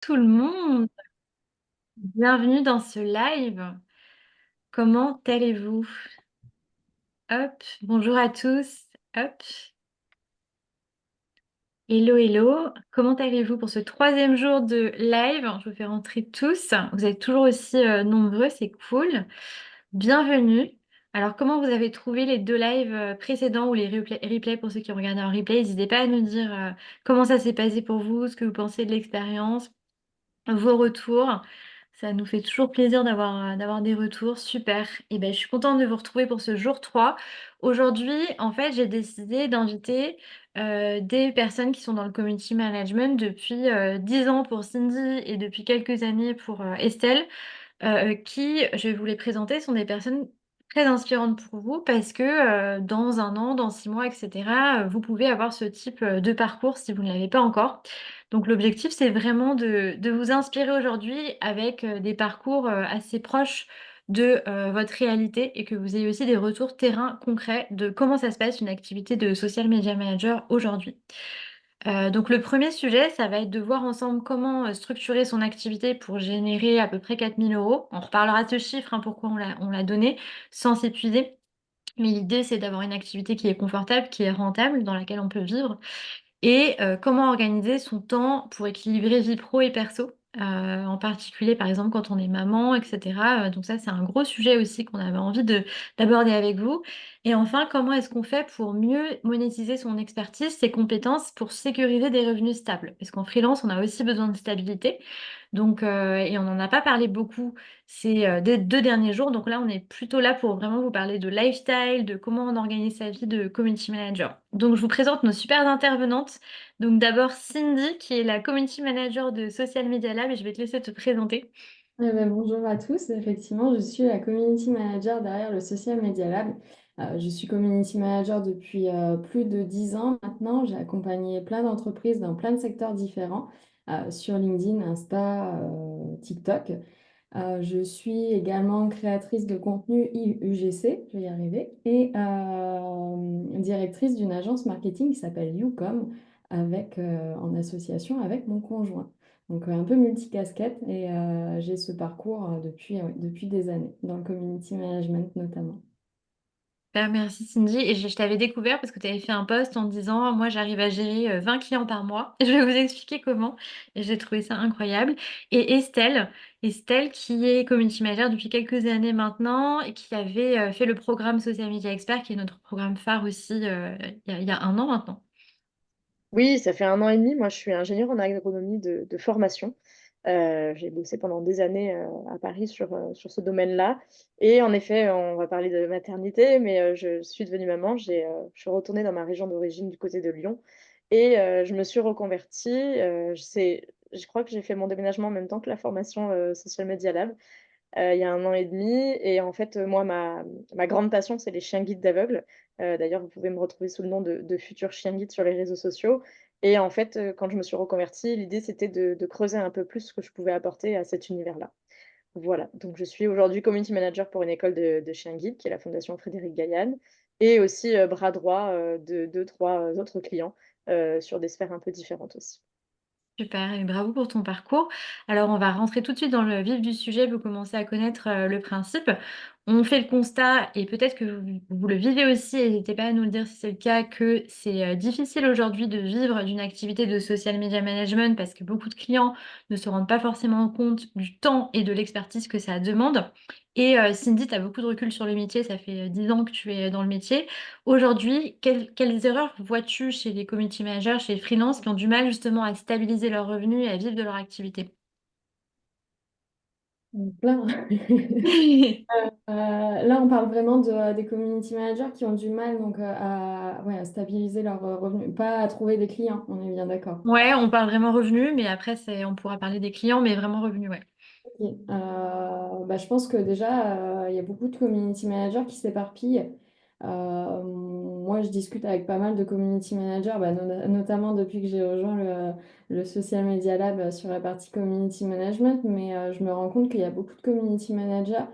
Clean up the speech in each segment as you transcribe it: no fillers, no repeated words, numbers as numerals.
Tout le monde, bienvenue dans ce live. Comment allez-vous? Hop, bonjour à tous. Hop, hello, hello. Comment allez-vous pour ce troisième jour de live? Je vous fais rentrer tous. Vous êtes toujours aussi nombreux, c'est cool. Bienvenue. Alors, comment vous avez trouvé les deux lives précédents ou les replays pour ceux qui ont regardé en replay? N'hésitez pas à nous dire comment ça s'est passé pour vous, ce que vous pensez de l'expérience, vos retours. Ça nous fait toujours plaisir d'avoir des retours. Super. Et ben, je suis contente de vous retrouver pour ce jour 3. Aujourd'hui, en fait, j'ai décidé d'inviter des personnes qui sont dans le community management depuis 10 ans pour Cindy et depuis quelques années pour Estelle qui, je vais vous les présenter, sont des personnes très inspirantes pour vous parce que dans un an, dans 6 mois, etc., vous pouvez avoir ce type de parcours si vous ne l'avez pas encore. Donc l'objectif, c'est vraiment de vous inspirer aujourd'hui avec des parcours assez proches de votre réalité et que vous ayez aussi des retours terrain concrets de comment ça se passe une activité de social media manager aujourd'hui. Donc le premier sujet, ça va être de voir ensemble comment structurer son activité pour générer à peu près 4 000 euros. On reparlera de ce chiffre, hein, pourquoi on l'a donné, sans s'épuiser. Mais l'idée, c'est d'avoir une activité qui est confortable, qui est rentable, dans laquelle on peut vivre et comment organiser son temps pour équilibrer vie pro et perso, en particulier par exemple quand on est maman, etc. Donc ça c'est un gros sujet aussi qu'on avait envie d'aborder avec vous. Et enfin, comment est-ce qu'on fait pour mieux monétiser son expertise, ses compétences, pour sécuriser des revenus stables? Parce qu'en freelance, on a aussi besoin de stabilité. Donc, et on n'en a pas parlé beaucoup ces des 2 derniers jours. Donc là, on est plutôt là pour vraiment vous parler de lifestyle, de comment on organise sa vie de community manager. Donc, je vous présente nos super intervenantes. Donc, d'abord Cindy, qui est la community manager de Social Media Lab, et je vais te laisser te présenter. Bonjour à tous, effectivement, je suis la community manager derrière le Social Media Lab. Je suis community manager depuis plus de 10 ans maintenant. J'ai accompagné plein d'entreprises dans plein de secteurs différents sur LinkedIn, Insta, TikTok. Je suis également créatrice de contenu UGC, je vais y arriver, et directrice d'une agence marketing qui s'appelle Youcom, en association avec mon conjoint. Donc un peu multicasquette et j'ai ce parcours depuis des années, dans le community management notamment. Super, merci Cindy. Et je t'avais découvert parce que tu avais fait un post en disant, moi j'arrive à gérer 20 clients par mois. Je vais vous expliquer comment. Et j'ai trouvé ça incroyable. Et Estelle qui est community manager depuis quelques années maintenant et qui avait fait le programme Social Media Expert, qui est notre programme phare aussi il y a un an maintenant. Oui, ça fait un an et demi. Moi, je suis ingénieure en agronomie de formation. J'ai bossé pendant des années à Paris sur ce domaine-là. Et en effet, on va parler de maternité, mais je suis devenue maman. Je suis retournée dans ma région d'origine du côté de Lyon et je me suis reconvertie. Je crois que j'ai fait mon déménagement en même temps que la formation Social Media Lab il y a un an et demi. Et en fait, moi, ma grande passion, c'est les chiens guides d'aveugles. D'ailleurs, vous pouvez me retrouver sous le nom de futur chien guide sur les réseaux sociaux. Et en fait, quand je me suis reconvertie, l'idée, c'était de creuser un peu plus ce que je pouvais apporter à cet univers-là. Voilà, donc je suis aujourd'hui community manager pour une école de chiens guides, qui est la Fondation Frédéric Gaillan, et aussi bras droit de deux, trois autres clients sur des sphères un peu différentes aussi. Super, et bravo pour ton parcours. Alors, on va rentrer tout de suite dans le vif du sujet. Vous commencez à connaître le principe. On fait le constat, et peut-être que vous le vivez aussi, et n'hésitez pas à nous le dire si c'est le cas, que c'est difficile aujourd'hui de vivre d'une activité de social media management parce que beaucoup de clients ne se rendent pas forcément compte du temps et de l'expertise que ça demande. Et Cindy, tu as beaucoup de recul sur le métier, ça fait 10 ans que tu es dans le métier. Aujourd'hui, quelles erreurs vois-tu chez les community managers, chez les freelances qui ont du mal justement à stabiliser leurs revenus et à vivre de leur activité? Donc, plein. Là, on parle vraiment des community managers qui ont du mal ouais, à stabiliser leurs revenus, pas à trouver des clients, on est bien d'accord. Ouais, on parle vraiment revenus, mais après, on pourra parler des clients, mais vraiment revenus, ouais. Ok. Je pense que déjà, il y a beaucoup de community managers qui s'éparpillent. Moi, je discute avec pas mal de community managers, notamment depuis que j'ai rejoint le Social Media Lab sur la partie community management, mais je me rends compte qu'il y a beaucoup de community managers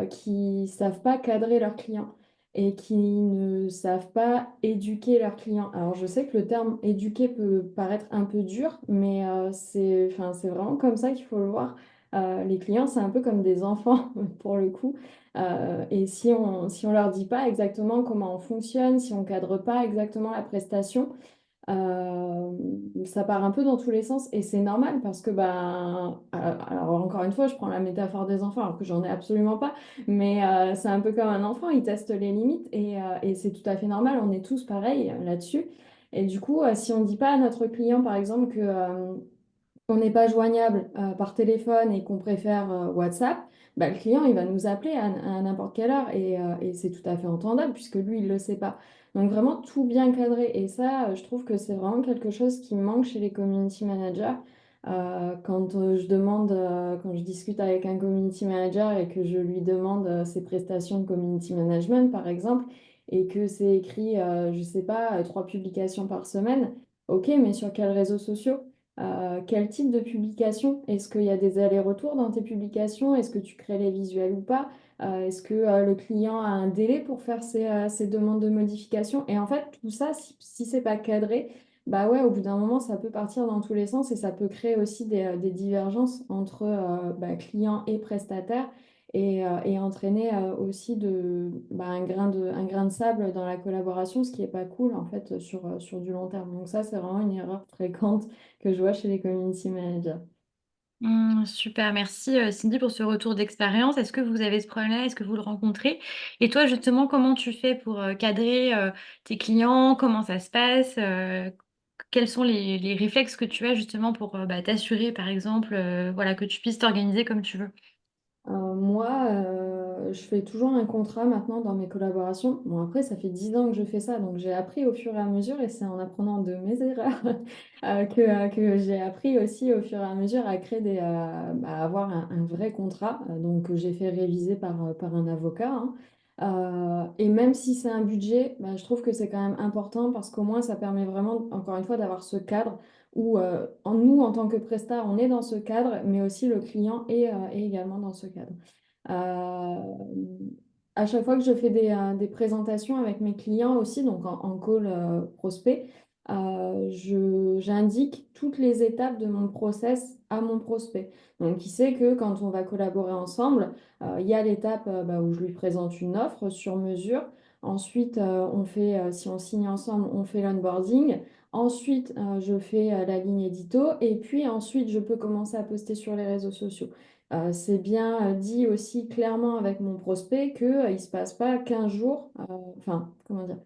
qui savent pas cadrer leurs clients. et qui ne savent pas éduquer leurs clients. Alors, je sais que le terme éduquer peut paraître un peu dur, mais enfin, c'est vraiment comme ça qu'il faut le voir. Les clients, c'est un peu comme des enfants, pour le coup. Et si on leur dit pas exactement comment on fonctionne, si on cadre pas exactement la prestation, euh, ça part un peu dans tous les sens et c'est normal parce que, ben, alors encore une fois, je prends la métaphore des enfants alors que j'en ai absolument pas, mais c'est un peu comme un enfant, il teste les limites et c'est tout à fait normal, on est tous pareils là-dessus. Et du coup, si on ne dit pas à notre client, par exemple, que on n'est pas joignable par téléphone et qu'on préfère WhatsApp, bah, le client il va nous appeler à n'importe quelle heure et c'est tout à fait entendable puisque lui il ne le sait pas. Donc vraiment tout bien cadré et ça je trouve que c'est vraiment quelque chose qui manque chez les community managers. Quand je demande, quand je discute avec un community manager et que je lui demande ses prestations de community management par exemple et que c'est écrit, je sais pas, 3 publications par semaine, ok, mais sur quels réseaux sociaux? Quel type de publication? Est-ce qu'il y a des allers-retours dans tes publications? Est-ce que tu crées les visuels ou pas? Est-ce que le client a un délai pour faire ses demandes de modification? Et en fait, tout ça, si c'est pas cadré, bah ouais, au bout d'un moment, ça peut partir dans tous les sens et ça peut créer aussi des divergences entre bah, clients et prestataires et entraîner aussi un grain de sable dans la collaboration, ce qui est pas cool en fait sur du long terme. Donc ça, c'est vraiment une erreur fréquente que je vois chez les community managers. Super, merci Cindy pour ce retour d'expérience. Est-ce que vous avez ce problème-là? Est-ce que vous le rencontrez? Et toi, justement, comment tu fais pour cadrer tes clients? Comment ça se passe? Quels sont les réflexes que tu as justement pour t'assurer, par exemple, voilà, que tu puisses t'organiser comme tu veux? Moi, je fais toujours un contrat maintenant dans mes collaborations. Bon, après, ça fait 10 ans que je fais ça, donc j'ai appris au fur et à mesure, et c'est en apprenant de mes erreurs que j'ai appris aussi au fur et à mesure à créer à avoir un vrai contrat, donc que j'ai fait réviser par un avocat, hein. Et même si c'est un budget, bah, je trouve que c'est quand même important parce qu'au moins ça permet vraiment, encore une fois, d'avoir ce cadre où nous, en tant que prestat, on est dans ce cadre, mais aussi le client est également dans ce cadre. Euh, à chaque fois que je fais des présentations avec mes clients aussi, donc en call prospect, j'indique toutes les étapes de mon process à mon prospect. Donc, il sait que quand on va collaborer ensemble, il y a l'étape où je lui présente une offre sur mesure. Ensuite, si on signe ensemble, on fait l'onboarding. Ensuite, je fais la ligne édito et puis ensuite, je peux commencer à poster sur les réseaux sociaux. C'est bien dit aussi clairement avec mon prospect qu'il ne se passe pas 15 jours, enfin, comment dire,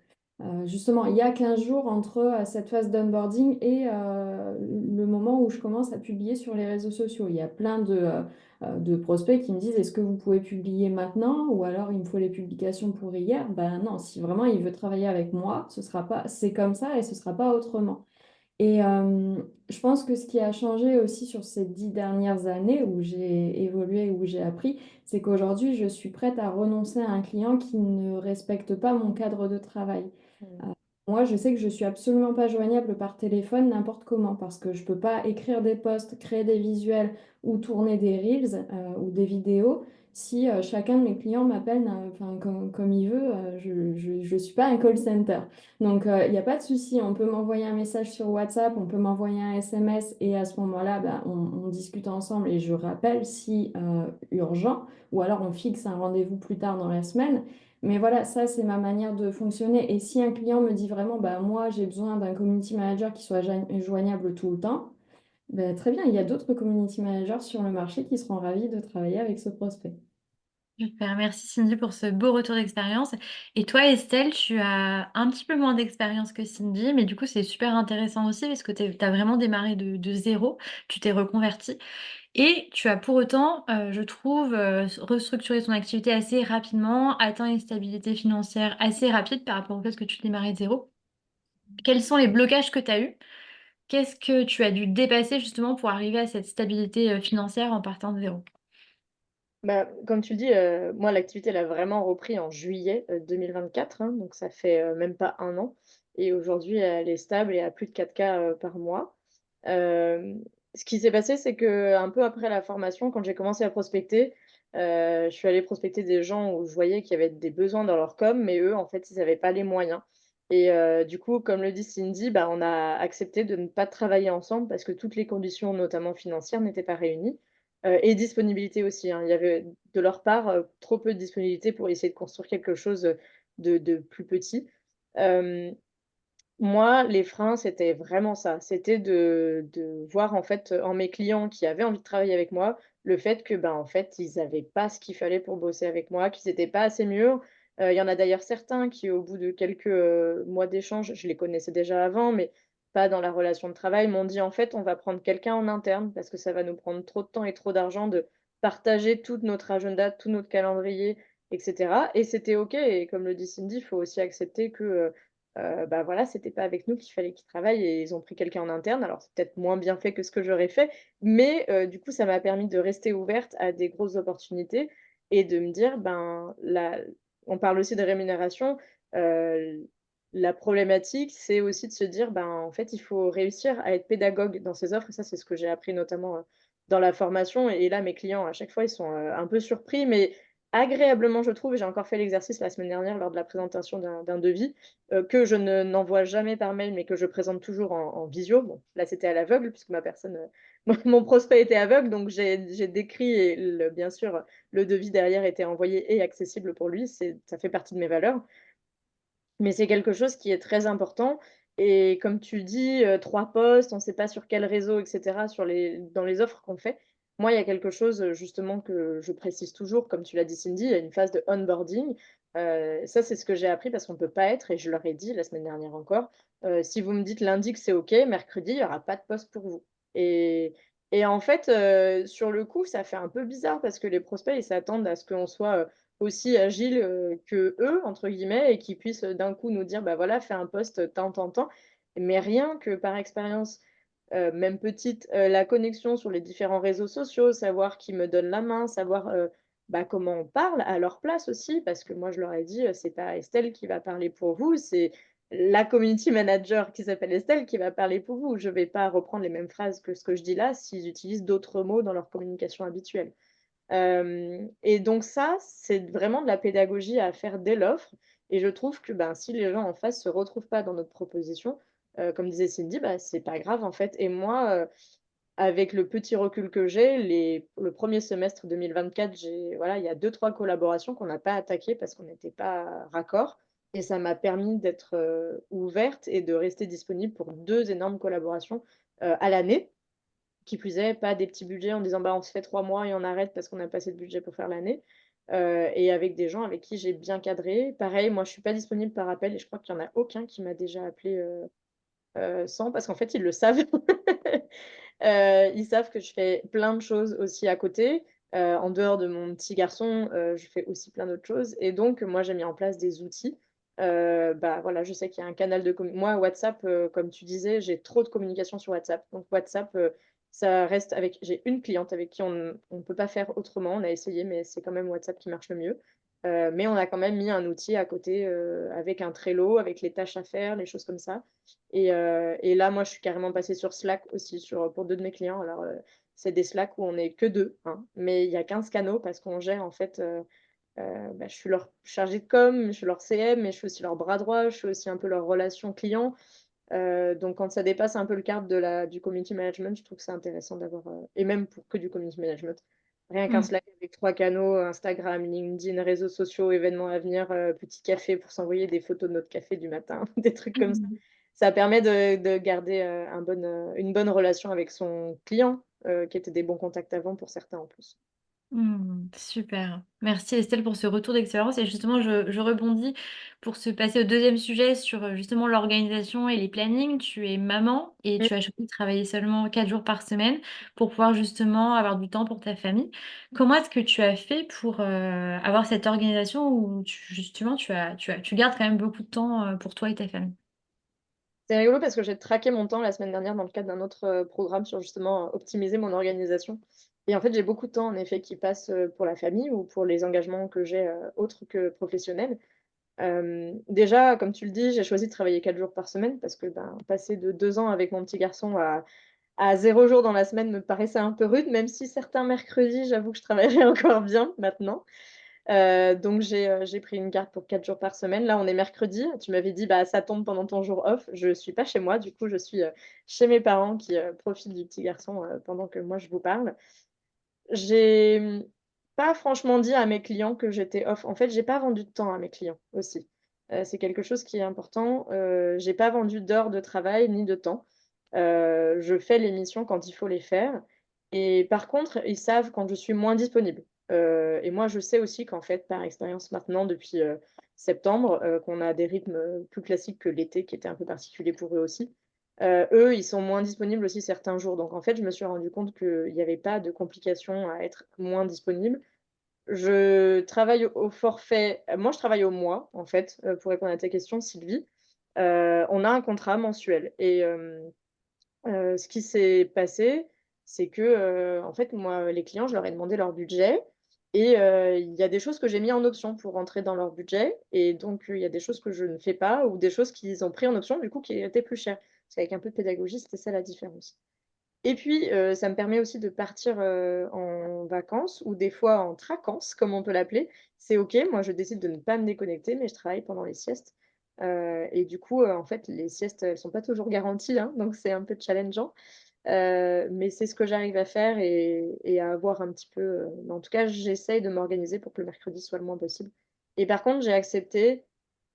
justement, il y a 15 jours entre cette phase d'onboarding et le moment où je commence à publier sur les réseaux sociaux. Il y a plein de prospects qui me disent, est-ce que vous pouvez publier maintenant ou alors il me faut les publications pour hier? Ben non, si vraiment il veut travailler avec moi, ce sera pas, c'est comme ça et ce sera pas autrement. Et je pense que ce qui a changé aussi sur ces 10 dernières années où j'ai évolué, où j'ai appris, c'est qu'aujourd'hui, je suis prête à renoncer à un client qui ne respecte pas mon cadre de travail. Mm. Euh, Moi, je sais que je suis absolument pas joignable par téléphone n'importe comment parce que je peux pas écrire des posts, créer des visuels ou tourner des reels ou des vidéos si chacun de mes clients m'appelle enfin, comme il veut. Je suis pas un call center. Donc, il n'y a pas de souci, on peut m'envoyer un message sur WhatsApp, on peut m'envoyer un SMS et à ce moment-là, on discute ensemble et je rappelle si urgent, ou alors on fixe un rendez-vous plus tard dans la semaine. Mais voilà, ça, c'est ma manière de fonctionner. Et si un client me dit vraiment, bah, moi, j'ai besoin d'un community manager qui soit joignable tout le temps, bah, très bien, il y a d'autres community managers sur le marché qui seront ravis de travailler avec ce prospect. Super, merci Cindy pour ce beau retour d'expérience. Et toi, Estelle, tu as un petit peu moins d'expérience que Cindy, mais du coup, c'est super intéressant aussi parce que tu as vraiment démarré de zéro, tu t'es reconverti et tu as pour autant, je trouve, restructuré ton activité assez rapidement, atteint une stabilité financière assez rapide par rapport au fait que tu démarrais de zéro. Quels sont les blocages que tu as eus? Qu'est-ce que tu as dû dépasser justement pour arriver à cette stabilité financière en partant de zéro? Bah, comme tu le dis, moi, l'activité, elle a vraiment repris en juillet 2024, hein, donc ça fait même pas un an. Et aujourd'hui, elle est stable et à plus de 4K par mois. Euh, Ce qui s'est passé, c'est que un peu après la formation, quand j'ai commencé à prospecter, Je suis allée prospecter des gens où je voyais qu'il y avait des besoins dans leur com, mais eux, en fait, ils n'avaient pas les moyens. Et du coup, comme le dit Cindy, bah, on a accepté de ne pas travailler ensemble parce que toutes les conditions, notamment financières, n'étaient pas réunies. Et disponibilité aussi, hein. Il y avait de leur part trop peu de disponibilité pour essayer de construire quelque chose de plus petit. Euh, Moi, les freins, c'était vraiment ça. C'était de voir, en fait, en mes clients qui avaient envie de travailler avec moi, le fait que, ben, en fait, ils avaient pas ce qu'il fallait pour bosser avec moi, qu'ils étaient pas assez mûrs. Il y en a d'ailleurs certains qui, au bout de quelques, mois d'échange, je les connaissais déjà avant, mais pas dans la relation de travail, m'ont dit: «En fait, on va prendre quelqu'un en interne parce que ça va nous prendre trop de temps et trop d'argent de partager tout notre agenda, tout notre calendrier et cetera» et c'était OK et comme le dit Cindy, il faut aussi accepter que, bah, voilà, c'était pas avec nous qu'il fallait qu'ils travaillent et ils ont pris quelqu'un en interne. Alors c'est peut-être moins bien fait que ce que j'aurais fait, mais du coup, ça m'a permis de rester ouverte à des grosses opportunités et de me dire: «Ben, la» on parle aussi de rémunération, la problématique, c'est aussi de se dire: «Ben, en fait, il faut réussir à être pédagogue dans ses offres» et ça, c'est ce que j'ai appris notamment, dans la formation et là, mes clients, à chaque fois, ils sont, un peu surpris, mais agréablement, je trouve. J'ai encore fait l'exercice la semaine dernière lors de la présentation d'un devis que je ne n'envoie jamais par mail, mais que je présente toujours en visio. Bon, là, c'était à l'aveugle puisque ma personne, mon prospect était aveugle, donc j'ai décrit et bien sûr, le devis derrière était envoyé et accessible pour lui. Ça fait partie de mes valeurs. Mais c'est quelque chose qui est très important et comme tu dis, 3 postes, on ne sait pas sur quel réseau et cetera, dans les offres qu'on fait. Moi, il y a quelque chose, justement que je précise toujours, comme tu l'as dit Cindy, il y a une phase de onboarding. Ça, c'est ce que j'ai appris parce qu'on ne peut pas être et je leur ai dit la semaine dernière encore, «Si vous me dites lundi que c'est OK, mercredi, il y aura pas de poste pour vous» et en fait, sur le coup, ça fait un peu bizarre parce que les prospects, ils s'attendent à ce qu'on soit, aussi agile que eux entre guillemets et qui puissent, d'un coup nous dire: «Bah, voilà, fais un post, tant, tant, tant». Mais rien que par expérience, même petite, la connexion sur les différents réseaux sociaux, savoir qui me donne la main, savoir, bah, comment on parle à leur place aussi. Parce que moi je leur ai dit, «C'est pas Estelle qui va parler pour vous, c'est la community manager qui s'appelle Estelle qui va parler pour vous. Je vais pas reprendre les mêmes phrases que ce que je dis là s'ils utilisent d'autres mots dans leur communication habituelle». Et donc ça, c'est vraiment de la pédagogie à faire dès l'offre et je trouve que, ben, si les gens en face se retrouvent pas dans notre proposition, comme disait Cindy, bah, c'est pas grave en fait et moi, avec le petit recul que j'ai, le 1er semestre 2024, voilà, il y a deux trois collaborations qu'on n'a pas attaquées parce qu'on n'était pas raccord et ça m'a permis d'être, ouverte et de rester disponible pour 2 énormes collaborations, à l'année. Qui plus est, pas des petits budgets en disant: «Bah, on se fait 3 mois et on arrête parce qu'on n'a pas assez de budget pour faire l'année». Et avec des gens avec qui j'ai bien cadré. Pareil, moi, je suis pas disponible par appel et je crois qu'il y en a aucun qui m'a déjà appelé sans parce qu'en fait, ils le savent. Ils savent que je fais plein de choses aussi à côté. En dehors de mon petit garçon, je fais aussi plein d'autres choses et donc moi, j'ai mis en place des outils. Bah, voilà, je sais qu'il y a un canal de moi, WhatsApp, comme tu disais, j'ai trop de communication sur WhatsApp. Donc WhatsApp, ça reste avec j'ai une cliente avec qui on ne peut pas faire autrement. On a essayé, mais c'est quand même WhatsApp qui marche le mieux. Mais on a quand même mis un outil à côté, avec un Trello, avec les tâches à faire, les choses comme ça. Et là, moi, je suis carrément passée sur Slack aussi pour 2 de mes clients. Alors, c'est des Slack où on est que 2, hein, mais il y a 15 canaux parce qu'on gère en fait, bah, je suis leur chargée de com, je suis leur CM, mais je suis aussi leur bras droit, je suis aussi un peu leur relation client. Donc quand ça dépasse un peu le cadre du community management, je trouve que c'est intéressant d'avoir, et même pour que du community management. Rien qu'un Mmh. Slack avec 3 canaux, Instagram, LinkedIn, réseaux sociaux, événements à venir, petit café pour s'envoyer des photos de notre café du matin, des trucs comme ça. Mmh. Ça permet de garder, une bonne relation avec son client, qui étaient des bons contacts avant pour certains en plus. Mmh, super. Merci Estelle pour ce retour d'expérience et justement je rebondis pour se passer au deuxième sujet sur, justement l'organisation et les plannings. Tu es maman et Mmh. tu as choisi de travailler seulement 4 jours par semaine pour pouvoir justement avoir du temps pour ta famille. Comment est-ce que tu as fait pour, avoir cette organisation où justement tu gardes quand même beaucoup de temps, pour toi et ta famille? C'est rigolo parce que j'ai traqué mon temps la semaine dernière dans le cadre d'un autre, programme sur justement, optimiser mon organisation et en fait, j'ai beaucoup de temps en effet qui passe, pour la famille ou pour les engagements que j'ai, autres que professionnels. Déjà, comme tu le dis, j'ai choisi de travailler 4 jours par semaine parce que, ben, passer de 2 ans avec mon petit garçon à 0 jour dans la semaine me paraissait un peu rude, même si certains mercredis, j'avoue que je travaillerais encore bien maintenant. Donc j'ai pris une garde pour 4 jours par semaine. Là, on est mercredi. Tu m'avais dit, bah, ça tombe pendant ton jour off. Je suis pas chez moi, du coup, je suis chez mes parents qui profitent du petit garçon pendant que moi je vous parle. J'ai pas franchement dit à mes clients que j'étais off. En fait, j'ai pas vendu de temps à mes clients aussi. C'est quelque chose qui est important. J'ai pas vendu d'heures de travail ni de temps. Je fais les missions quand il faut les faire. Et par contre, ils savent quand je suis moins disponible. Et moi, je sais aussi qu'en fait, par expérience maintenant, depuis septembre, qu'on a des rythmes plus classiques que l'été, qui était un peu particulier pour eux aussi. Eux, ils sont moins disponibles aussi certains jours. Donc, en fait, je me suis rendu compte qu'il n'y avait pas de complication à être moins disponible. Je travaille au forfait. Moi, je travaille au mois, en fait, pour répondre à ta question, Sylvie. On a un contrat mensuel. Et ce qui s'est passé, c'est que, en fait, moi, les clients, je leur ai demandé leur budget. Et il y a des choses que j'ai mis en option pour rentrer dans leur budget. Et donc, il y a des choses que je ne fais pas ou des choses qu'ils ont pris en option, du coup, qui étaient plus chères. Parce qu'avec un peu de pédagogie, c'était ça la différence. Et puis, ça me permet aussi de partir en vacances ou des fois en tracances, comme on peut l'appeler. C'est OK. Moi, je décide de ne pas me déconnecter, mais je travaille pendant les siestes. Et du coup, en fait, les siestes, elles sont pas toujours garanties, hein, donc c'est un peu challengeant. Mais c'est ce que j'arrive à faire et à avoir un petit peu, mais en tout cas, j'essaye de m'organiser pour que le mercredi soit le moins possible. Et par contre, j'ai accepté,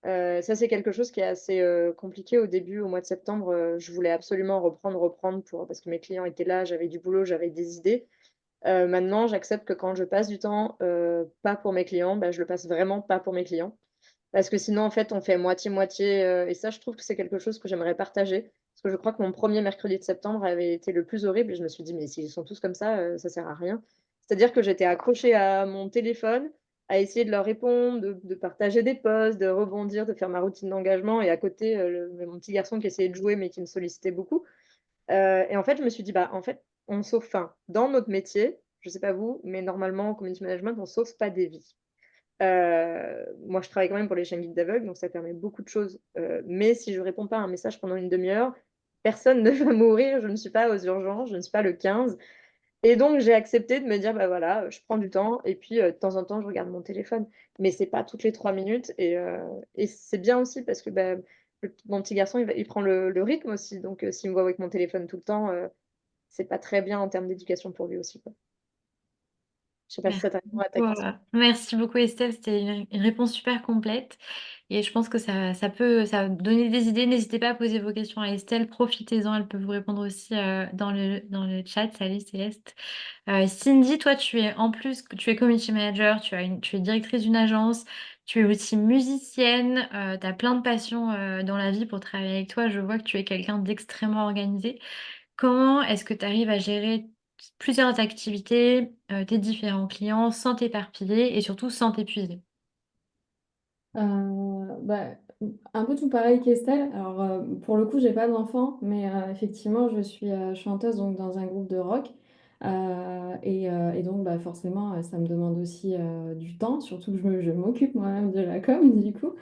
ça c'est quelque chose qui est assez, compliqué au début, au mois de septembre, je voulais absolument reprendre parce que mes clients étaient là, j'avais du boulot, j'avais des idées. Maintenant, j'accepte que quand je passe du temps, pas pour mes clients, bah, je le passe vraiment pas pour mes clients. Parce que sinon, en fait, on fait moitié-moitié, et ça, je trouve que c'est quelque chose que j'aimerais partager. Parce que je crois que mon premier mercredi de septembre avait été le plus horrible et je me suis dit: «Mais s'ils sont tous comme ça sert à rien». C'est-à-dire que j'étais accrochée à mon téléphone, à essayer de leur répondre, de partager des posts, de rebondir, de faire ma routine d'engagement et à côté, mon petit garçon qui essayait de jouer mais qui me sollicitait beaucoup. Et en fait, je me suis dit: «Bah, en fait, on sauve» enfin, dans notre métier, je sais pas vous, mais normalement en community management, on sauve pas des vies. Moi, je travaille quand même pour les chaînes guides d'aveugles, donc ça permet beaucoup de choses. Mais si je réponds pas à un message pendant une demi-heure, personne ne va mourir. Je ne suis pas aux urgences, je ne suis pas le 15. Et donc, j'ai accepté de me dire, bah voilà, je prends du temps et puis de temps en temps, je regarde mon téléphone. Mais c'est pas toutes les 3 minutes. Et c'est bien aussi parce que bah, mon petit garçon, il prend le rythme aussi. Donc, s'il me voit avec mon téléphone tout le temps, c'est pas très bien en termes d'éducation pour lui aussi, quoi. Je sais pas si Merci ça te répond à ta beaucoup, question. merci beaucoup, Estelle. C'était une réponse super complète. Et je pense que ça va donner des idées. N'hésitez pas à poser vos questions à Estelle. Profitez-en. Elle peut vous répondre aussi dans le chat. Salut Céleste. Cindy, toi, tu es community manager, tu es directrice d'une agence, tu es aussi musicienne, tu as plein de passions dans la vie pour travailler avec toi. Je vois que tu es quelqu'un d'extrêmement organisé. Comment est-ce que tu arrives à gérer plusieurs activités, tes différents clients sans t'éparpiller et surtout sans t'épuiser? Bah, un peu tout pareil qu'Estelle. Alors, pour le coup, j'ai pas d'enfant, mais effectivement, je suis chanteuse donc, dans un groupe de rock. Et donc, bah, forcément, ça me demande aussi du temps, surtout que je m'occupe moi-même de la com, du coup.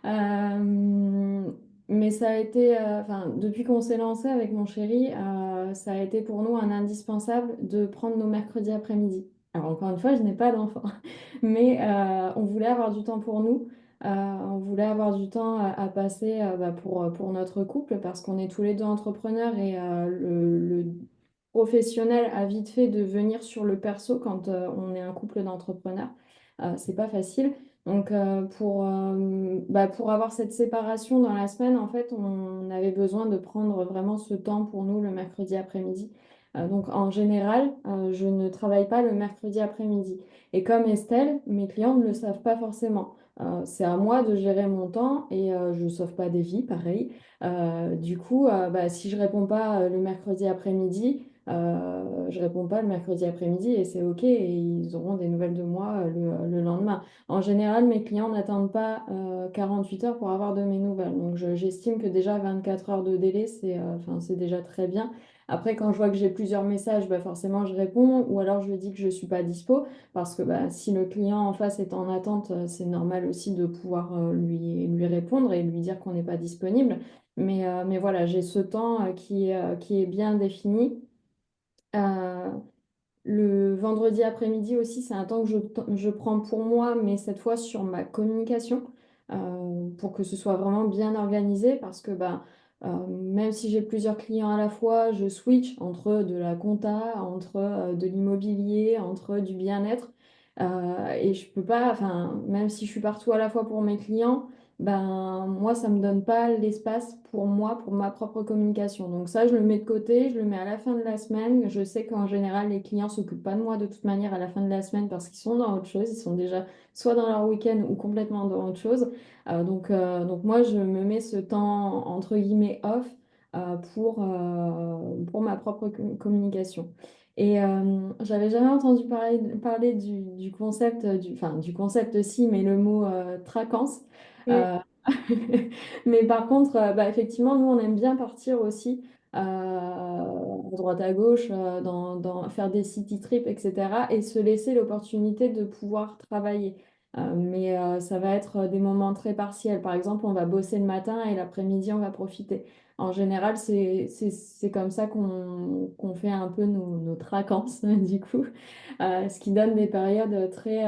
Euh, mais ça a été, enfin, depuis qu'on s'est lancé avec mon chéri, ça a été pour nous un indispensable de prendre nos mercredis après-midi. Alors, encore une fois, je n'ai pas d'enfant, mais on voulait avoir du temps pour nous. On voulait avoir du temps à passer bah, pour notre couple parce qu'on est tous les deux entrepreneurs et le professionnel a vite fait de venir sur le perso quand on est un couple d'entrepreneurs. C'est pas facile. Donc pour avoir cette séparation dans la semaine, en fait, on avait besoin de prendre vraiment ce temps pour nous le mercredi après-midi. Donc en général, je ne travaille pas le mercredi après-midi. Et comme Estelle, mes clients ne le savent pas forcément. C'est à moi de gérer mon temps et je ne sauve pas des vies, pareil. Du coup, bah, si je réponds pas le mercredi après-midi, je réponds pas le mercredi après-midi et c'est OK et ils auront des nouvelles de moi le lendemain. En général, mes clients n'attendent pas 48 heures pour avoir de mes nouvelles. Donc j'estime que déjà 24 heures de délai, enfin, c'est déjà très bien. Après, quand je vois que j'ai plusieurs messages, bah, forcément, je réponds ou alors je dis que je ne suis pas dispo. Parce que bah, si le client en face est en attente, c'est normal aussi de pouvoir lui répondre et lui dire qu'on n'est pas disponible. Mais voilà, j'ai ce temps qui est bien défini. Euh, le vendredi après-midi aussi, c'est un temps que je prends pour moi, mais cette fois sur ma communication, pour que ce soit vraiment bien organisé, parce que même si j'ai plusieurs clients à la fois, je switch entre de la compta, entre de l'immobilier, entre du bien-être. Et je peux pas, enfin, même si je suis partout à la fois pour mes clients, ben moi, ça me donne pas l'espace pour moi, pour ma propre communication. Donc ça, je le mets de côté, je le mets à la fin de la semaine. Je sais qu'en général, les clients s'occupent pas de moi de toute manière à la fin de la semaine parce qu'ils sont dans autre chose. Ils sont déjà soit dans leur week-end ou complètement dans autre chose. Donc moi, je me mets ce temps entre guillemets off pour ma propre communication. Et j'avais jamais entendu parler du concept, enfin du concept aussi, mais le mot traquance. Mm. Euh, mais par contre, effectivement, nous, on aime bien partir aussi à droite à gauche, faire des city trips, etc. et se laisser l'opportunité de pouvoir travailler. Mais ça va être des moments très partiels. Par exemple, on va bosser le matin et l'après-midi, on va profiter. En général, c'est comme ça qu'on fait un peu nos traquances, du coup. Ce qui donne des périodes très,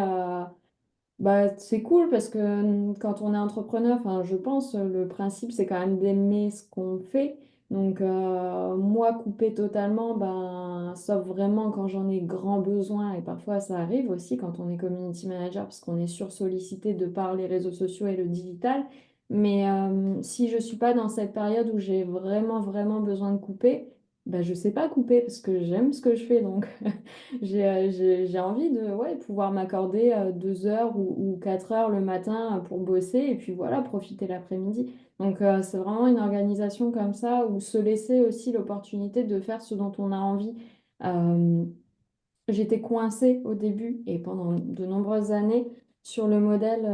c'est cool parce que quand on est entrepreneur, enfin, je pense, le principe, c'est quand même d'aimer ce qu'on fait. Donc, moi, couper totalement, sauf vraiment quand j'en ai grand besoin, et parfois ça arrive aussi quand on est community manager, parce qu'on est sursollicité de par les réseaux sociaux et le digital. Mais si je suis pas dans cette période où j'ai vraiment, vraiment besoin de couper, je sais pas couper parce que j'aime ce que je fais. Donc, j'ai envie de ouais, pouvoir m'accorder 2 heures ou 4 heures le matin pour bosser et puis voilà, profiter l'après-midi. Donc c'est vraiment une organisation comme ça où se laisser aussi l'opportunité de faire ce dont on a envie. Euh, J'étais coincée au début et pendant de nombreuses années sur le modèle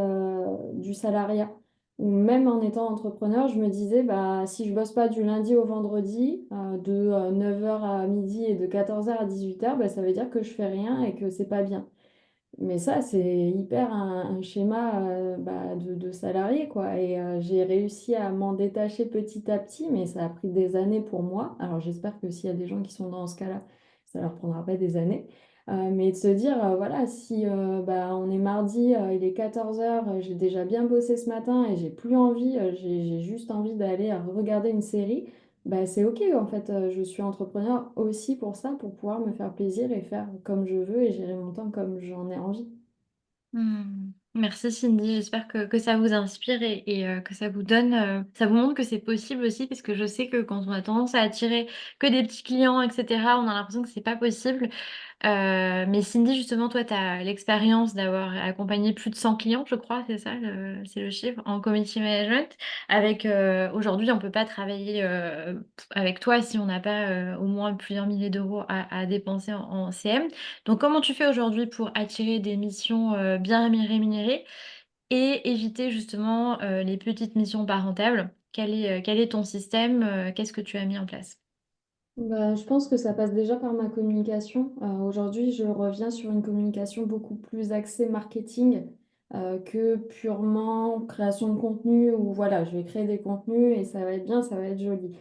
du salariat. Où même en étant entrepreneur, je me disais, si je bosse pas du lundi au vendredi, de 9 heures à midi et de 14 heures à 18 heures, ça veut dire que je fais rien et que c'est pas bien. Mais ça, c'est hyper un schéma de salarié, quoi. Et j'ai réussi à m'en détacher petit à petit, mais ça a pris des années pour moi. Alors j'espère que s'il y a des gens qui sont dans ce cas-là, ça leur prendra pas des années. Mais de se dire, voilà, si on est mardi, il est 14 heures, j'ai déjà bien bossé ce matin et j'ai plus envie, j'ai juste envie d'aller regarder une série. C'est OK, en fait, je suis entrepreneur aussi pour ça, pour pouvoir me faire plaisir et faire comme je veux et gérer mon temps comme j'en ai envie. Merci Cindy, j'espère que ça vous inspire et que ça vous donne, ça vous montre que c'est possible aussi, parce que je sais que quand on a tendance à attirer que des petits clients, etc., on a l'impression que c'est pas possible. Mais Cindy, justement, toi, tu as l'expérience d'avoir accompagné plus de 100 clients, je crois, c'est ça, c'est le chiffre, en community management. Avec, aujourd'hui, on peut pas travailler avec toi si on n'a pas au moins plusieurs milliers d'euros à dépenser en CM. Donc, comment tu fais aujourd'hui pour attirer des missions bien rémunérées et éviter justement les petites missions pas rentables? Quel est ton système? Qu'est-ce que tu as mis en place? Je pense que ça passe déjà par ma communication. Aujourd'hui, je reviens sur une communication beaucoup plus axée marketing que purement création de contenu où voilà, je vais créer des contenus et ça va être bien, ça va être joli.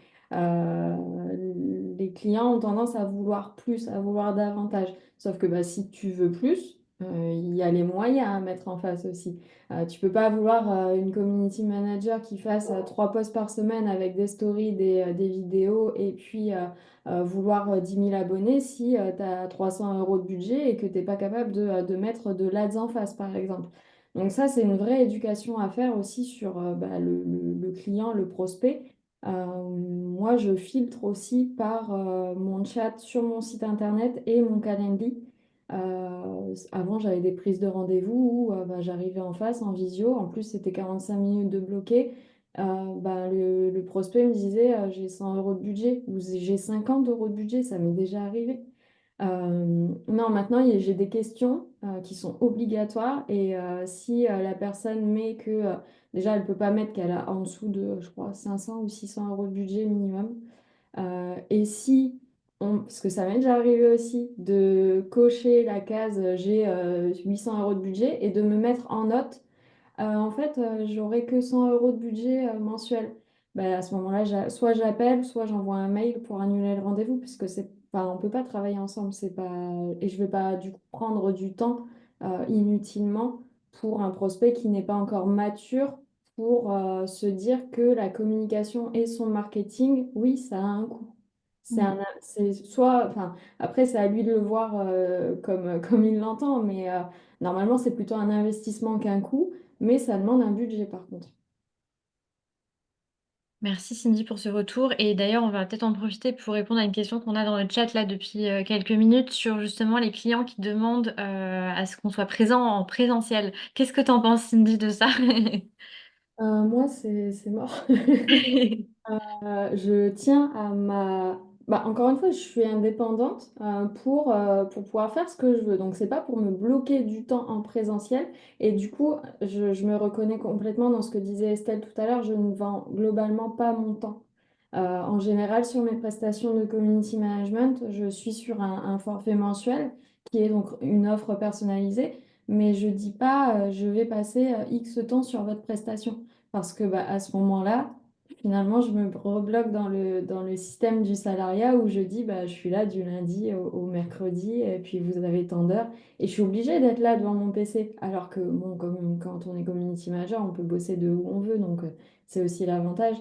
Les clients ont tendance à vouloir plus, à vouloir davantage. Sauf que si tu veux plus, il y a les moyens à mettre en face aussi. Tu peux pas vouloir une community manager qui fasse 3 posts par semaine avec des stories, des vidéos et puis vouloir 10 000 abonnés si tu as 300 euros de budget et que tu n'es pas capable de mettre de l'ADS en face, par exemple. Donc ça, c'est une vraie éducation à faire aussi sur le client, le prospect. Moi, je filtre aussi par mon chat sur mon site internet et mon Calendly. Avant, j'avais des prises de rendez-vous où j'arrivais en face, en visio. En plus, c'était 45 minutes de bloqué. Le prospect me disait j'ai 100 euros de budget ou j'ai 50 euros de budget, ça m'est déjà arrivé. Non, maintenant j'ai des questions qui sont obligatoires et si la personne met que déjà elle peut pas mettre qu'elle a en dessous de je crois 500 ou 600 euros de budget minimum. Et si parce que ça m'est déjà arrivé aussi de cocher la case j'ai 800 euros de budget et de me mettre en note en fait, j'aurais que 100 euros de budget mensuel. À ce moment-là, soit j'appelle, soit j'envoie un mail pour annuler le rendez-vous, puisque c'est enfin, on peut pas travailler ensemble. C'est pas, et je vais pas du coup prendre du temps inutilement pour un prospect qui n'est pas encore mature pour se dire que la communication et son marketing, oui, ça a un coût. C'est soit, enfin, après, c'est à lui de le voir comme il l'entend, mais normalement, c'est plutôt un investissement qu'un coût, mais ça demande un budget par contre. Merci Cindy pour ce retour. Et d'ailleurs, on va peut-être en profiter pour répondre à une question qu'on a dans le chat là depuis quelques minutes sur justement les clients qui demandent à ce qu'on soit présent en présentiel. Qu'est-ce que tu en penses, Cindy, de ça? Moi, c'est mort. Je tiens à ma... Bah, encore une fois, je suis indépendante pour pouvoir faire ce que je veux. Donc, c'est pas pour me bloquer du temps en présentiel. Et du coup, je me reconnais complètement dans ce que disait Estelle tout à l'heure. Je ne vends globalement pas mon temps. En général, sur mes prestations de community management, je suis sur un forfait mensuel qui est donc une offre personnalisée. Mais je dis pas, je vais passer X temps sur votre prestation. Parce que bah, à ce moment-là, finalement, je me rebloque dans le système du salariat où je dis, bah, je suis là du lundi au mercredi et puis vous avez tant d'heures. Et je suis obligée d'être là devant mon PC. Alors que bon, comme, quand on est community manager, on peut bosser de où on veut. Donc, c'est aussi l'avantage.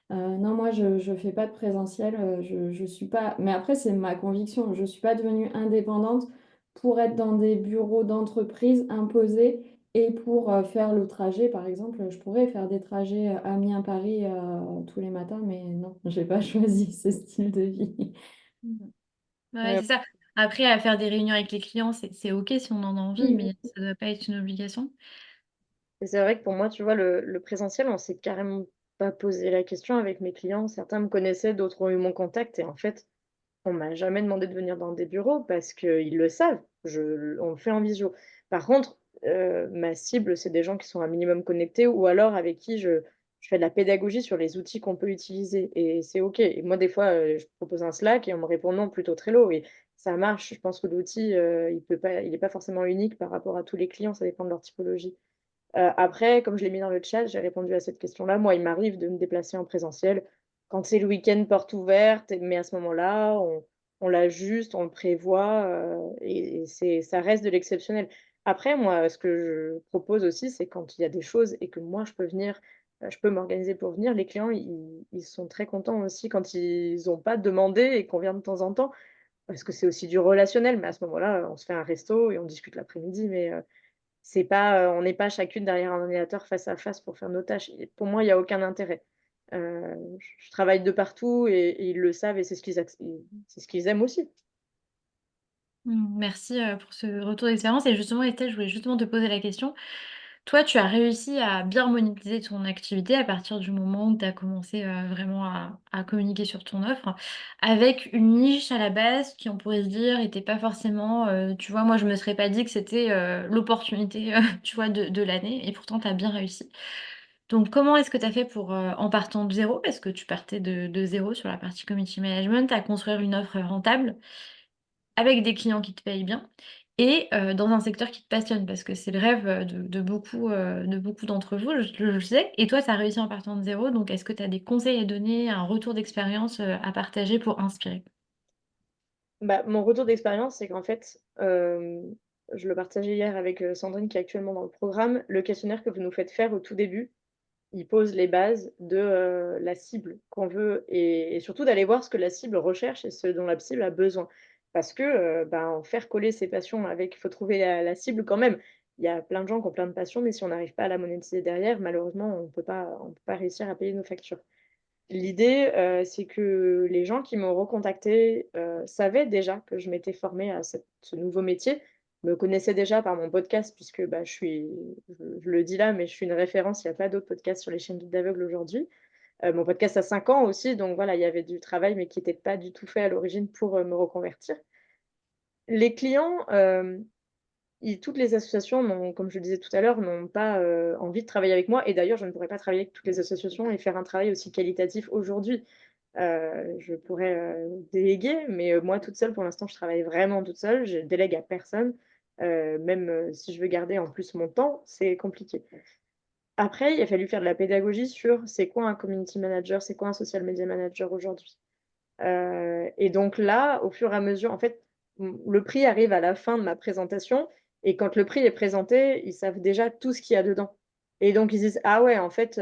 Non, moi, je ne fais pas de présentiel. Je suis pas... Mais après, c'est ma conviction. Je ne suis pas devenue indépendante pour être dans des bureaux d'entreprise imposés et pour faire le trajet, par exemple, je pourrais faire des trajets Amiens-Paris tous les matins, mais non, j'ai pas choisi ce style de vie. Ouais, Ouais. c'est ça. Après, à faire des réunions avec les clients, c'est OK si on en a envie, Mhm. mais ça ne doit pas être une obligation. Et c'est vrai que pour moi, tu vois, le présentiel, on s'est carrément pas posé la question avec mes clients. Certains me connaissaient, d'autres ont eu mon contact. Et en fait, on m'a jamais demandé de venir dans des bureaux parce qu'ils le savent. On le fait en visio. Par contre, ma cible, c'est des gens qui sont un minimum connectés ou alors avec qui je fais de la pédagogie sur les outils qu'on peut utiliser. Et c'est OK. Et moi, des fois, je propose un Slack et on me répond non, plutôt Trello. Et ça marche. Je pense que l'outil, il est pas forcément unique par rapport à tous les clients. Ça dépend de leur typologie. Après, comme je l'ai mis dans le chat, j'ai répondu à cette question-là. Moi, il m'arrive de me déplacer en présentiel quand c'est le week-end porte ouverte, mais à ce moment-là, on l'ajuste, on le prévoit, et ça reste de l'exceptionnel. Après, moi, ce que je propose aussi, c'est quand il y a des choses et que moi je peux venir, je peux m'organiser pour venir, les clients, ils sont très contents aussi quand ils n'ont pas demandé et qu'on vient de temps en temps, parce que c'est aussi du relationnel. Mais à ce moment-là, on se fait un resto et on discute l'après-midi, mais c'est pas, on n'est pas chacune derrière un ordinateur face à face pour faire nos tâches et pour moi, il y a aucun intérêt. Je travaille de partout et ils le savent et c'est ce qu'ils aiment aussi. Merci pour ce retour d'expérience. Et justement, Estelle, je voulais justement te poser la question. Toi, tu as réussi à bien monétiser ton activité à partir du moment où tu as commencé vraiment à communiquer sur ton offre, avec une niche à la base qui, on pourrait se dire, n'était pas forcément, tu vois, moi, je me serais pas dit que c'était l'opportunité, tu vois, de l'année, et pourtant, tu as bien réussi. Donc, comment est-ce que tu as fait pour, en partant de zéro, parce que tu partais de zéro sur la partie community management, à construire une offre rentable? Avec des clients qui te payent bien et dans un secteur qui te passionne parce que c'est le rêve, de beaucoup d'entre vous, je sais et toi, tu as réussi en partant de zéro, donc est-ce que tu as des conseils à donner, un retour d'expérience, à partager pour inspirer? Bah, mon retour d'expérience, c'est qu'en fait, je le partageais hier avec, Sandrine qui est actuellement dans le programme. Le questionnaire que vous nous faites faire au tout début, il pose les bases de, la cible qu'on veut et surtout d'aller voir ce que la cible recherche et ce dont la cible a besoin. Parce que, ben, faire coller ses passions avec il faut trouver la cible quand même. Il y a plein de gens qui ont plein de passions, mais si on n'arrive pas à la monétiser derrière, malheureusement, on peut pas réussir à payer nos factures. L'idée, c'est que les gens qui m'ont recontacté savaient déjà que je m'étais formée à ce nouveau métier, me connaissaient déjà par mon podcast puisque, bah, je le dis là, mais je suis une référence, il y a pas d'autres podcasts sur les chaînes d'aveugles aujourd'hui. Mon podcast a 5 ans aussi, donc voilà, il y avait du travail, mais qui était pas du tout fait à l'origine pour, me reconvertir. Les clients, toutes les associations comme je le disais tout à l'heure, n'ont pas, envie de travailler avec moi et d'ailleurs, je ne pourrais pas travailler avec toutes les associations et faire un travail aussi qualitatif aujourd'hui. Je pourrais, déléguer, mais moi toute seule, pour l'instant, je travaille vraiment toute seule. Je délègue à personne. Même, si je veux garder en plus mon temps, c'est compliqué. Après, il a fallu faire de la pédagogie sur c'est quoi un community manager, c'est quoi un social media manager aujourd'hui. Et donc là, au fur et à mesure, en fait, le prix arrive à la fin de ma présentation. Et quand le prix est présenté, ils savent déjà tout ce qu'il y a dedans. Et donc, ils disent, ah ouais, en fait,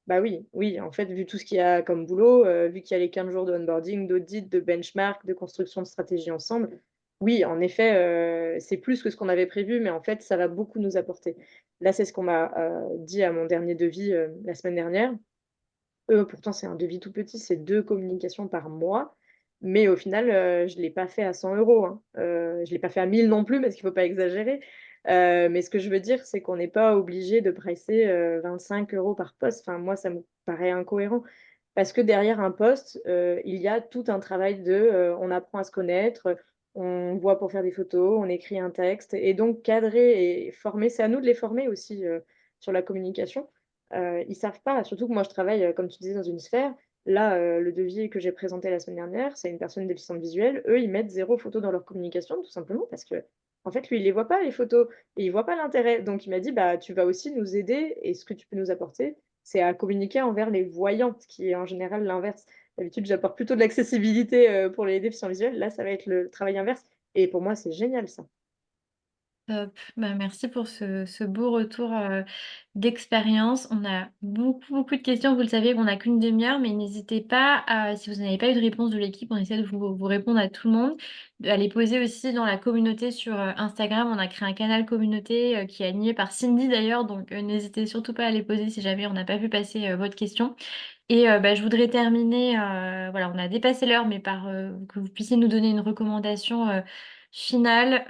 bah oui, oui, en fait, vu tout ce qu'il y a comme boulot, vu qu'il y a les 15 jours de onboarding, d'audit, de benchmark, de construction de stratégie ensemble, oui, en effet, c'est plus que ce qu'on avait prévu, mais en fait, ça va beaucoup nous apporter. Là, c'est ce qu'on m'a dit à mon dernier devis la semaine dernière. Pourtant, c'est un devis tout petit, c'est 2 communications par mois, mais au final, je ne l'ai pas fait à 100 €, hein. Je ne l'ai pas fait à 1 000 non plus parce qu'il ne faut pas exagérer. Mais ce que je veux dire, c'est qu'on n'est pas obligé de pricer, 25 € par poste. Enfin, moi, ça me paraît incohérent parce que derrière un poste, il y a tout un travail de, on apprend à se connaître, on voit pour faire des photos, on écrit un texte et donc cadrer et former, c'est à nous de les former aussi, sur la communication. Ils savent pas, surtout que moi je travaille, comme tu disais, dans une sphère. Là, le devis que j'ai présenté la semaine dernière, c'est une personne déficiente visuelle. Eux, ils mettent 0 photo dans leur communication, tout simplement parce que en fait, lui, il les voit pas les photos et il voit pas l'intérêt. Donc il m'a dit: «Bah, tu vas aussi nous aider et ce que tu peux nous apporter, c'est à communiquer envers les voyants», ce qui est en général l'inverse. D'habitude, j'apporte plutôt de l'accessibilité, pour les déficients visuels. Là, ça va être le travail inverse et pour moi, c'est génial ça. Top. Bah, merci pour ce beau retour, d'expérience. On a beaucoup, beaucoup de questions. Vous le savez, on n'a qu'une demi-heure, mais n'hésitez pas à si vous n'avez pas eu de réponse de l'équipe, on essaie de vous répondre à tout le monde, à les poser aussi dans la communauté sur, Instagram. On a créé un canal communauté, qui est animé par Cindy d'ailleurs, donc n'hésitez surtout pas à les poser si jamais on n'a pas vu passer, votre question. Et bah, je voudrais terminer, voilà, on a dépassé l'heure, mais par, que vous puissiez nous donner une recommandation, finale.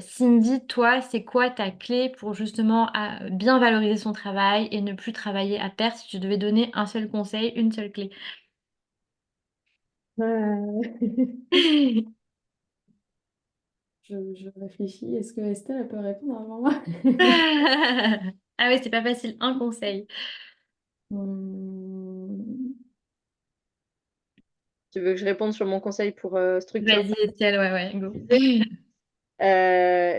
Cindy, toi, c'est quoi ta clé pour justement bien valoriser son travail et ne plus travailler à perte si tu devais donner un seul conseil, une seule clé? Euh, je réfléchis. Est-ce que Estelle elle peut répondre avant moi? Ah oui, c'est pas facile, un conseil. Hmm, Tu veux que je réponde sur mon conseil pour, structurer Vas-y, Estelle, ouais, ouais, go.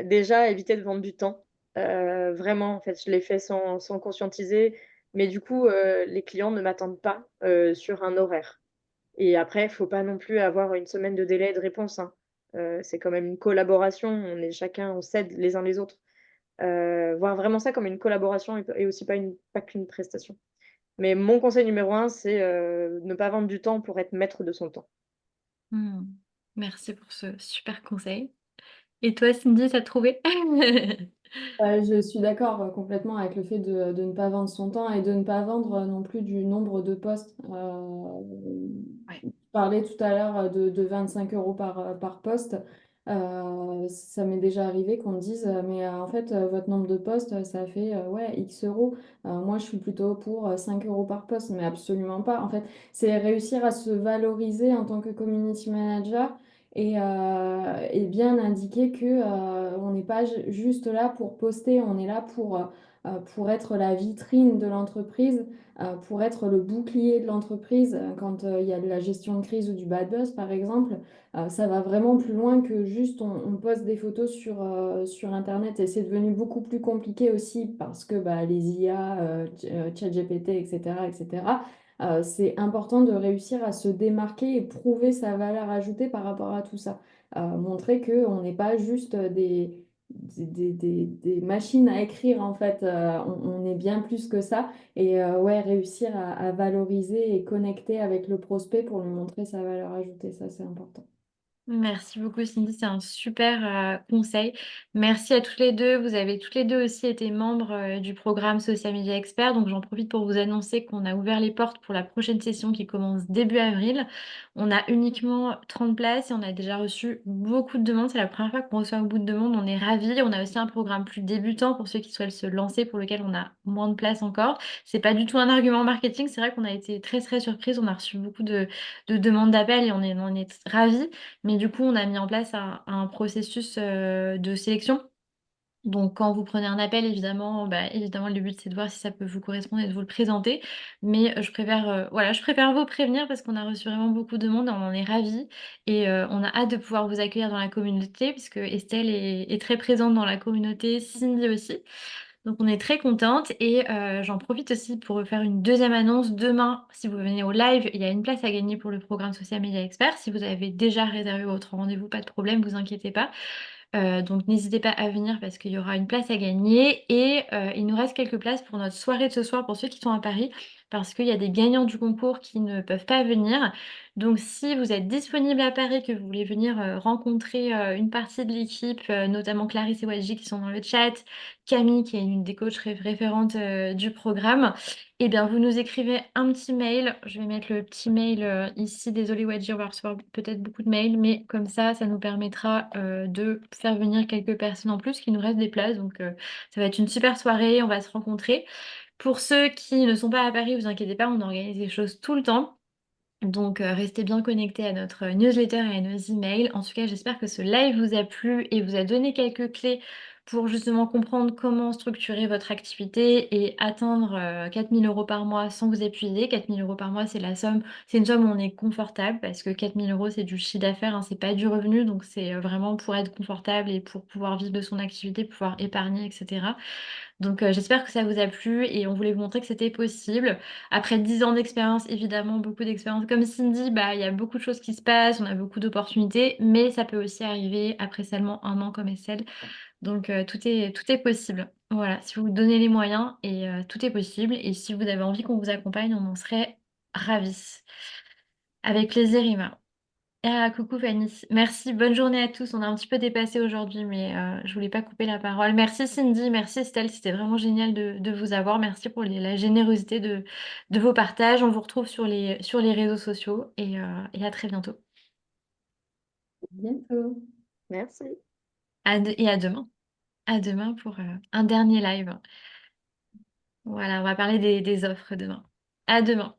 Déjà, éviter de vendre du temps. Vraiment, en fait, je l'ai fait sans conscientiser, mais du coup, les clients ne m'attendent pas, sur un horaire et après, il faut pas non plus avoir une semaine de délai de réponse, hein. C'est quand même une collaboration, on s'aide les uns les autres. Voir vraiment ça comme une collaboration et aussi pas qu'une prestation. Mais mon conseil numéro un, c'est, ne pas vendre du temps pour être maître de son temps. Hmm. Merci pour ce super conseil. Et toi, Cindy, t'as trouvé? Je suis d'accord complètement avec le fait de ne pas vendre son temps et de ne pas vendre non plus du nombre de postes. Ouais. Je parlais tout à l'heure de 25 € par poste. Ça m'est déjà arrivé qu'on me dise, mais en fait, votre nombre de postes, ça fait ouais, X euros. Moi, je suis plutôt pour 5 € par poste, mais absolument pas. En fait, c'est réussir à se valoriser en tant que community manager et bien indiquer que on n'est pas juste là pour poster, on est là pour être la vitrine de l'entreprise, pour être le bouclier de l'entreprise quand il y a de la gestion de crise ou du bad buzz, par exemple. Ça va vraiment plus loin que juste on poste des photos sur Internet et c'est devenu beaucoup plus compliqué aussi parce que bah, les IA, ChatGPT, etc., etc. C'est important de réussir à se démarquer et prouver sa valeur ajoutée par rapport à tout ça. Montrer qu'on n'est pas juste des machines à écrire, en fait. On est bien plus que ça. Et ouais, réussir à valoriser et connecter avec le prospect pour lui montrer sa valeur ajoutée, ça, c'est important. Merci beaucoup Cindy, c'est un super conseil. Merci à toutes les deux. Vous avez toutes les deux aussi été membres du programme Social Media Expert. Donc j'en profite pour vous annoncer qu'on a ouvert les portes pour la prochaine session qui commence début avril. On a uniquement 30 places et on a déjà reçu beaucoup de demandes. C'est la première fois qu'on reçoit beaucoup de demandes. On est ravis. On a aussi un programme plus débutant pour ceux qui souhaitent se lancer, pour lequel on a moins de places encore. C'est pas du tout un argument marketing. C'est vrai qu'on a été très très surprise. On a reçu beaucoup de demandes d'appel et on est ravis. Mais du coup, on a mis en place un processus de sélection. Donc, quand vous prenez un appel, évidemment, bah, évidemment, le but, c'est de voir si ça peut vous correspondre et de vous le présenter. Mais je préfère, voilà, je préfère vous prévenir parce qu'on a reçu vraiment beaucoup de monde et on en est ravis. Et on a hâte de pouvoir vous accueillir dans la communauté puisque Estelle est très présente dans la communauté, Cindy aussi. Donc on est très contente et j'en profite aussi pour faire une deuxième annonce. Demain, si vous venez au live, il y a une place à gagner pour le programme Social Media Expert. Si vous avez déjà réservé votre rendez-vous, pas de problème, vous inquiétez pas. Donc n'hésitez pas à venir parce qu'il y aura une place à gagner et il nous reste quelques places pour notre soirée de ce soir pour ceux qui sont à Paris parce qu'il y a des gagnants du concours qui ne peuvent pas venir. Donc si vous êtes disponible à Paris, que vous voulez venir rencontrer une partie de l'équipe, notamment Clarisse et Wadji qui sont dans le chat, Camille qui est une des coachs référentes du programme, eh bien vous nous écrivez un petit mail. Je vais mettre le petit mail ici. Désolée Wadji, on va recevoir peut-être beaucoup de mails, mais comme ça nous permettra de faire venir quelques personnes en plus, qu'il nous reste des places. Donc ça va être une super soirée, on va se rencontrer. Pour ceux qui ne sont pas à Paris, vous inquiétez pas, on organise des choses tout le temps. Donc, restez bien connectés à notre newsletter et à nos emails. En tout cas, j'espère que ce live vous a plu et vous a donné quelques clés pour justement comprendre comment structurer votre activité et atteindre 4 000 € par mois sans vous épuiser. 4 000 € par mois, c'est la somme, c'est une somme où on est confortable parce que 4 000 €, c'est du chiffre d'affaires, hein, c'est pas du revenu. Donc, c'est vraiment pour être confortable et pour pouvoir vivre de son activité, pouvoir épargner, etc. Donc j'espère que ça vous a plu et on voulait vous montrer que c'était possible. Après 10 ans d'expérience, évidemment, beaucoup d'expérience. Comme Cindy, bah, il y a beaucoup de choses qui se passent, on a beaucoup d'opportunités, mais ça peut aussi arriver après seulement un an comme Estelle. Donc tout est possible. Voilà, si vous vous donnez les moyens et tout est possible. Et si vous avez envie qu'on vous accompagne, on en serait ravis. Avec plaisir, Ima. Ah, coucou Fanny. Merci, bonne journée à tous. On a un petit peu dépassé aujourd'hui, mais je voulais pas couper la parole. Merci Cindy, merci Estelle, c'était vraiment génial de vous avoir. Merci pour la générosité de vos partages. On vous retrouve sur les réseaux sociaux et à très bientôt. À bientôt. Merci. Et à demain. À demain pour un dernier live. Voilà, on va parler des offres demain. À demain.